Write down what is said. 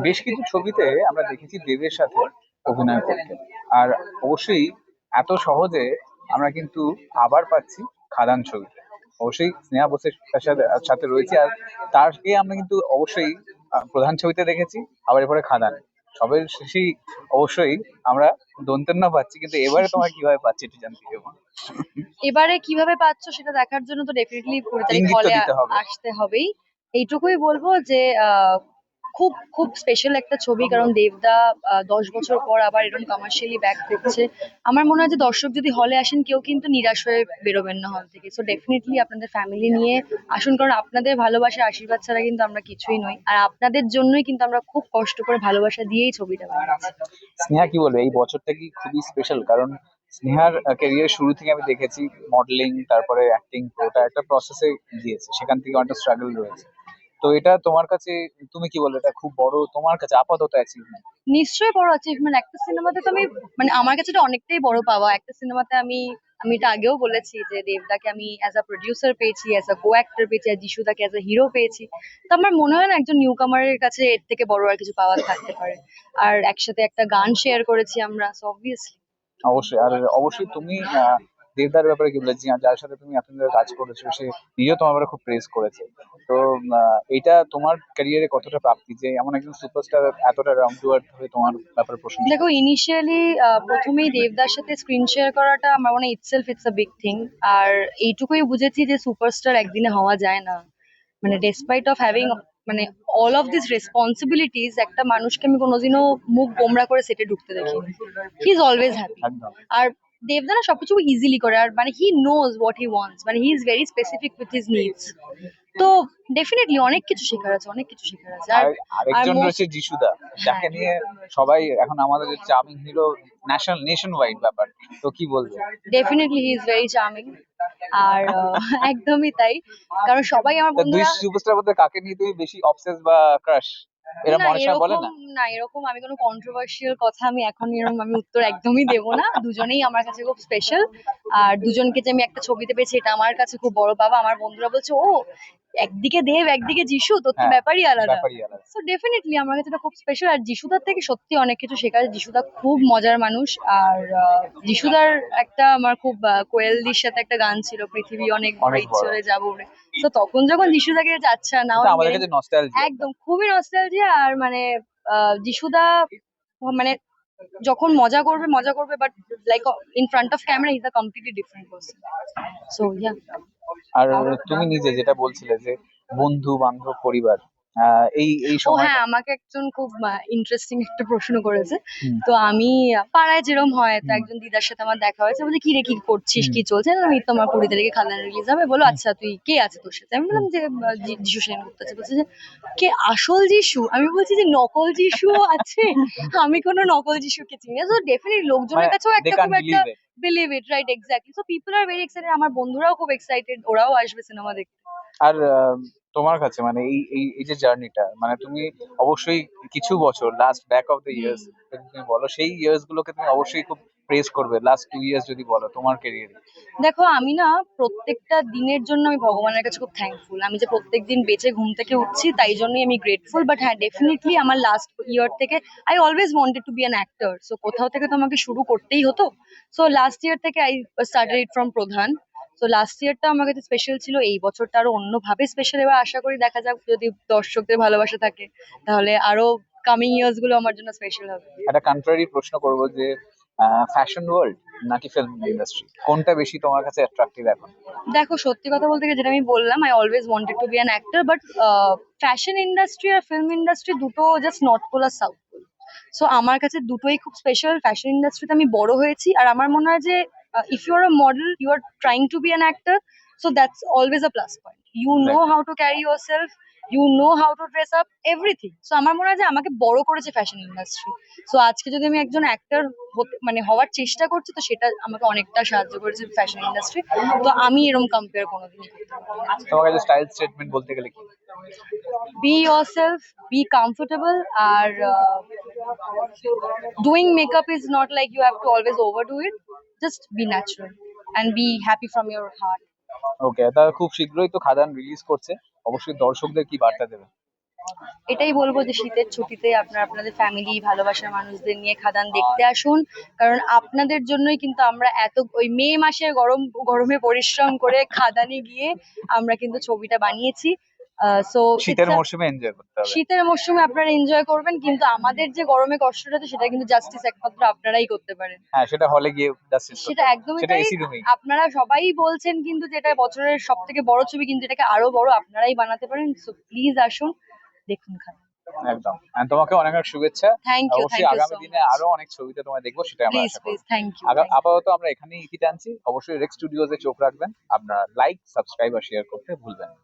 বেশ কিছু ছবিতে আমরা দেখেছি দেবের সাথে অভিনয় করতে। আর অবশ্যই এত সহজে আমরা কিন্তু আবার পাচ্ছি খাদান ছবিতে। অবশ্যই স্নেহা বোসের সাথে সাথে রয়েছে, আর তারকে আমরা কিন্তু অবশ্যই প্রধান ছবিতে দেখেছি, আবার এরপরে খাদান। সবের শেষেই অবশ্যই আমরা দন্তেন্ন পাচ্ছি, কিন্তু এবারে তোমার কিভাবে পাচ্ছি এটা জানতে চাইবো। এবারে কিভাবে পাচ্ছ সেটা দেখার জন্য তো ডেফিনেটলি 20 তারিখ ইঙ্গিত তো হলে দিতে হবে। আসতে হবেই। এইটুকুই বলবো যে খুব খুব স্পেশাল একটা ছবি, কারণ দেবদা 10 বছর পর আবার এরকম কমার্শিয়ালি ব্যাক করছে। আমার মনে হয় যে দর্শক যদি হলে আসেন, কেউ কিন্তু নিরাশ হয়ে বেরোবেন না হল থেকে। সো ডেফিনেটলি আপনাদের ফ্যামিলি নিয়ে আসুন, কারণ আপনাদের ভালোবাসার আশীর্বাদ ছাড়া কিন্তু আমরা কিছুই নই, আর আপনাদের জন্যই কিন্তু আমরা খুব কষ্ট করে ভালোবাসা দিয়েই ছবিটা বানিয়েছি। স্নেহা কি বলবে, এই বছরটা কি খুবই স্পেশাল? কারণ স্নেহার ক্যারিয়ার শুরু থেকে আমি দেখেছি মডেলিং, তারপরে অ্যাক্টিং, ওটা একটা প্রসেসে গিয়েছে, সেখান থেকে অনেকটা স্ট্রাগল রয়েছে। তো এটা তোমার কাছে, তুমি কি বলো, এটা খুব বড় তোমার কাছে আপাতত অ্যাচিভমেন্ট? নিশ্চয়ই বড় অ্যাচিভমেন্ট। একটা সিনেমাতে তো আমি, মানে আমার কাছে এটা অনেকটাই বড় পাওয়া। একটা সিনেমাতে আমি আমি এটা আগেও বলেছি যে দেবদাকে আমি অ্যাজ আ প্রডিউসার পেয়েছি, অ্যাজ আ কো অ্যাক্টর পেয়েছি, আর যিশুদাকে অ্যাজ আ হিরো পেয়েছি। তো আমার মনে হয় না একজন নিউ কামারের কাছে এর থেকে বড় আর কিছু পাওয়ার থাকতে পারে। আর একসাথে একটা গান শেয়ার করেছি আমরা, সো অবভিয়াসলি। অবশ্যই। আর অবশ্যই তুমি দেবদার ব্যাপারে কি বলে, যার সাথে তুমি এতদিন ধরে কাজ করেছো, সে নিজেও তোমার ব্যাপারে খুব প্রেস করেছে। তো এটা তোমার ক্যারিয়ারে কতটা প্রাপ্তি যে এমন একজন সুপারস্টার এতটা ডাউন টু আর্থ হয়ে তোমার ব্যাপারে প্রশংসা দেখো, করে? ইনিশিয়ালি প্রথমেই দেবদার সাথে স্ক্রিন শেয়ার করাটা আমার মনে itself it's a big thing. আর এইটুকুই বুঝেছি যে সুপারস্টার একদিনে হওয়া যায় না। মানে ডেসপাইট অফ হ্যাভিং, মানে অল অফ দিস রেসপন্সিবিলিটিস, একটা মানুষকে আমি কোনোদিনও মুখ গোমড়া করে সেটে ঢুকতে দেখিনি। He is always happy. একদম। আর দেবদা না সবকিছু ইজিলি করে, আর মানে he knows what he wants, মানে he is very specific with his needs. তো ডেফিনেটলি অনেক কিছু শেখার আছে, অনেক কিছু শেখার আছে। আর আর আর আরেকজন রয়েছে মোস্ট, যিশুদা, হ্যাঁ, যাকে নিয়ে সবাই এখন আমাদের চার্মিং হিরো, নেশন ওয়াইড ব্যাপার। তো কি বলবে? Definitely he is very charming. আর একদমই তাই। কারণ সবাই আমার তা দুই বন্ধুরা, সুপারস্টার মধ্যে কাকে নিয়ে তুমি বেশি অবসেস বা ক্রাশ, এরা না মনের সময় বলে এরকম, না? না এরকম আমি কোনো কন্ট্রোভার্সিয়াল কথা আমি এখন এরকম আমি উত্তর একদমই দেব না। দুজনেই আমার কাছে খুব স্পেশাল। আর দুজনকে যে আমি একটা ছবিতে পেয়েছি, এটা আমার কাছে খুব বড় পাওয়া। আমার বন্ধুরা বলছে, ও একদিকে দেব একদিকে যিশু, তোর তো হ্যাঁ, ব্যাপারই আলাদা। ব্যাপারই আলাদা। সো ডেফিনেটলি আমার কাছে এটা খুব স্পেশাল। আর যিশুদার থেকে সত্যি অনেক কিছু শেখার। যিশুদা খুব মজার মানুষ। আর যিশুদার একটা আমার খুব কোয়েলদির সাথে একটা গান ছিল, পৃথিবী অনেক বড়, অনেক ইচ্ছে বড়। হলে যাবো উড়ে। তো তখন যখন যিশুদাকে যাচ্ছে, নাও এটা আমি আমাদের গেটিং, কাছে নস্টালজিয়া একটা। একদম খুবই নস্টালজিয়া। আর মানে যিশুদা মানে যখন মজা করবে মজা করবে, but like in front of camera is a completely different person. So yeah. আর তুমি নিজে যেটা বলছিলে যে বন্ধু বান্ধব পরিবার, এই এই ও হ্যাঁ, সময়টা। আমাকে একজন খুব ইন্টারেস্টিং একটা প্রশ্ন করেছে। হুম। তো আমি পাড়ায় যেরকম হয়, তো হুম। একজন দিদার সাথে আমার দেখা হয়েছে, বলছে কি রে কি করছিস, হুম। কি চলছে? আমি তোমার 20 তারিখে খাদান রিলিজ হবে, বলো হুম। আচ্ছা তুই কে আছে তোর সাথে? আমি হুম। বললাম যে যিশু সেনগুপ্ত আছে। বলছে যে কে আসল যিশু? আমি বলছি যে নকল যিশুও আছে। আমি কোনো নকল যিশুকে চিনি না। তো ডেফিনেটলি লোকজনের মানে কাছেও দে একটা কান্ট খুব একটা believe it. Believe it, right, exactly. So people are very excited. আমার বন্ধুরাও খুব এক্সাইটেড, ওরাও আসবে সিনেমা দেখতে। আর তোমার কাছে মানে এই এই এই যে জার্নিটা, মানে তুমি অবশ্যই কিছু বছর last back of the hmm. Years যদি তুমি বলো, সেই ইয়ার্স গুলোকে তুমি অবশ্যই খুব প্রেস করবে। লাস্ট 2 ইয়ার্স যদি বলো তোমার ক্যারিয়ারে। দেখো, আমি না প্রত্যেকটা দিনের জন্য আমি ভগবানের কাছে খুব থ্যাঙ্কফুল। আমি যে প্রত্যেকদিন বেঁচে ঘুম থেকে উঠছি তাই জন্যই আমি গ্রেটফুল। বাট হ্যাঁ, ডেফিনেটলি আমার লাস্ট ইয়ার থেকে I always wanted to be an actor. So কোথাও থেকে তো আমাকে শুরু করতেই হতো। সো লাস্ট ইয়ার থেকে আই স্টার্টেড ইট ফ্রম প্রধান। তো লাস্ট ইয়ারটা আমার কাছে স্পেশাল ছিল। এই বছরটা আরো অন্যভাবে স্পেশাল। এবার আশা করি দেখা যাক, যদি দর্শকদের ভালোবাসা থাকে তাহলে আরো কামিং ইয়ার্স গুলো আমার জন্য স্পেশাল হবে। একটা কন্ট্রারি প্রশ্ন করবো যে ফ্যাশন ওয়ার্ল্ড নাকি ফিল্ম ইন্ডাস্ট্রি, কোনটা বেশি তোমার কাছে অ্যাট্রাকটিভ এখন? দেখো, সত্যি কথা বলতে গিয়ে যেটা আমি বললাম, I always wanted to be an actor, but fashion industry আর ফিল্ম ইন্ডাস্ট্রি দুটো জাস্ট নর্থ পোল আর সাউথ পোল। সো আমার কাছে দুটোই খুব স্পেশাল। ফ্যাশন ইন্ডাস্ট্রিতে আমি বড় হয়েছি, আর আমার মনে হয় যে if you are a model, you are trying to be an actor, so that's always a plus point. You know exactly. How to carry yourself, you know how to dress up, everything. So আমার মনে হয় যে আমাকে বড় করেছে fashion industry. So আজকে যদি আমি একজন অ্যাক্টর মানে হওয়ার চেষ্টা করছি, তো সেটা আমাকে অনেকটা সাহায্য করেছে ফ্যাশন ইন্ডাস্ট্রি। তো আমি এরকম কম্পেয়ার কোনোদিনই করতে পারি না। তোমার কাছে স্টাইল স্টেটমেন্ট বলতে গেলে কি? Be yourself, be comfortable. আর doing makeup is not like you have to always overdo it. Just be natural and be happy from your heart. Okay, তা খুব শীঘ্রই তো খাদান রিলিজ করছে, অবশ্যই দর্শকদের কি বার্তা দেবে? এটাই বলবো যে শীতের ছুটিতে আপনারা আপনাদের ফ্যামিলি ভালোবাসার মানুষদের নিয়ে খাদান দেখতে আসুন, কারণ আপনাদের জন্যই কিন্তু আমরা এত ওই মে মাসের গরমে পরিশ্রম করে খাদানে গিয়ে আমরা কিন্তু ছবিটা বানিয়েছি। সো শীতের মরশুমে এনজয় করতে হবে। শীতের মরশুমে আপনারা এনজয় করবেন, কিন্তু আমাদের যে গরমে কষ্টটা হচ্ছে সেটা কিন্তু জাস্টিস একমাত্র আপনারাই করতে পারেন। হ্যাঁ, সেটা হলে গিয়ে জাস্টিস করতে সেটা হবে। একদমই সেটা তাই। এসি রুমেই। আপনারা সবাই বলছেন কিন্তু যেটা বছরের সব থেকে বড় ছবি, কিন্তু এটাকে আরো বড় আপনারাই বানাতে পারেন। সো প্লিজ আসুন, দেখুন খান। একদম। And তোমাকে অনেক অনেক শুভেচ্ছা। থ্যাংক ইউ অবশ্যই আগামী সো দিনে মাচ। আরো অনেক ছবিতে তোমায় দেখবো, সেটা আমরা প্লিজ আশা প্লিজ, করবো। Thank you. আপাতত আমরা এখানেই ইতি টানছি। অবশ্যই রেক্স স্টুডিওতে চোখ রাখবেন। আপনারা লাইক, সাবস্ক্রাইব আর শেয়ার করতে ভুলবেন না।